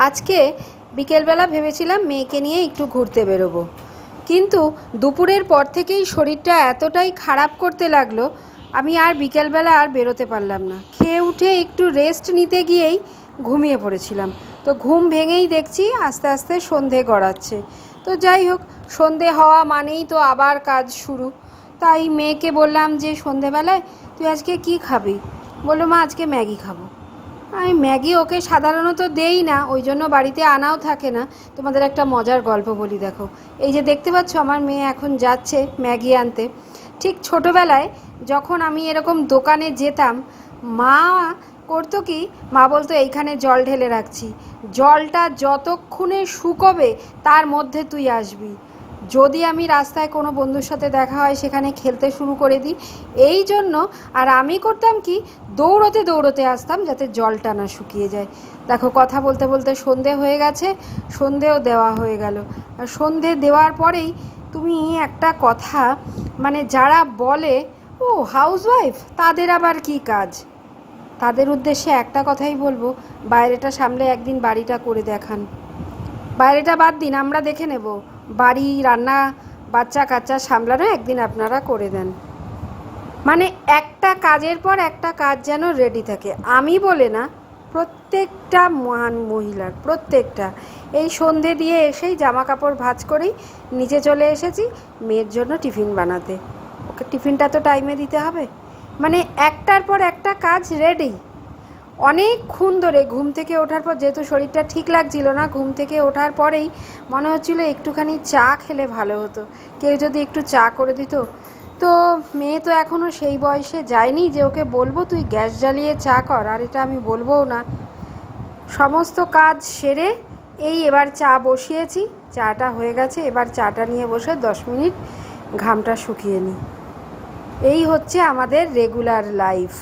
আজকে বিকেলবেলা ভেবেছিলাম মেয়েকে নিয়ে একটু ঘুরতে বেরোবো, কিন্তু দুপুরের পর থেকেই শরীরটা এতটাই খারাপ করতে লাগলো, আমি আর বিকেলবেলা আর বেরোতে পারলাম না। খেয়ে উঠে একটু রেস্ট নিতে গিয়েই ঘুমিয়ে পড়েছিলাম। তো ঘুম ভেঙেই দেখছি আস্তে আস্তে সন্ধে গড়াচ্ছে। তো যাই হোক, সন্ধে হওয়া মানেই তো আবার কাজ শুরু। তাই মেয়েকে বললাম যে সন্ধেবেলায় তুই আজকে কি খাবি? বললো মা আজকে ম্যাগি খাবো। আমি ম্যাগি ওকে সাধারণত দেই না, ওই জন্য বাড়িতে আনাও থাকে না। তোমাদের একটা মজার গল্প বলি, দেখো। এই যে দেখতে পাচ্ছ আমার মেয়ে এখন যাচ্ছে ম্যাগি আনতে। ঠিক ছোটোবেলায় যখন আমি এরকম দোকানে যেতাম, মা করতো কি, মা বলতো এইখানে জল ঢেলে রাখছি, জলটা যতক্ষণে শুকোবে তার মধ্যে তুই আসবি। যদি আমি রাস্তায় কোনো বন্ধুর সাথে দেখা হয় সেখানে খেলতে শুরু করে দিই, এই জন্য। আর আমি করতাম কি, দৌড়তে দৌড়তে আসতাম যাতে জলটা না শুকিয়ে যায়। দেখো, কথা বলতে বলতে সন্ধে হয়ে গেছে, সন্ধেও দেওয়া হয়ে গেল। আর সন্ধে দেওয়ার পরেই তুমি একটা কথা, মানে যারা বলে ও হাউসওয়াইফ, তাদের আবার কি কাজ, তাদের উদ্দেশ্যে একটা কথাই বলবো, বাইরেটা সামলে একদিন বাড়িটা করে দেখান। বাইরেটা বাদ দিন, আমরা দেখে নেব, বাড়ি রান্না বাচ্চা কাচ্চা সামলানো একদিন আপনারা করে দেন। মানে একটা কাজের পর একটা কাজ যেন রেডি থাকে। আমি বলে না, প্রত্যেকটা মহান মহিলার, প্রত্যেকটা। এই সন্ধে দিয়ে এসেই জামা কাপড় ভাঁজ করেই নিচে চলে এসেছি মেয়ের জন্য টিফিন বানাতে। ওকে টিফিনটা তো টাইমে দিতে হবে। মানে একটার পর একটা কাজ রেডি। অনেকক্ষণ ধরে ঘুম থেকে ওঠার পর, যেহেতু শরীরটা ঠিক লাগছিল না, ঘুম থেকে ওঠার পরেই মনে হচ্ছিল একটুখানি চা খেলে ভালো হতো, কেউ যদি একটু চা করে দিত। তো মেয়ে তো এখনও সেই বয়সে যায়নি যে ওকে বলবো তুই গ্যাস জ্বালিয়ে চা কর, আর এটা আমি বলবোও না। সমস্ত কাজ সেরে এই এবার চা বসিয়েছি, চাটা হয়ে গেছে, এবার চাটা নিয়ে বসে 10 মিনিট ঘামটা শুকিয়ে নিই। এই হচ্ছে আমাদের রেগুলার লাইফ।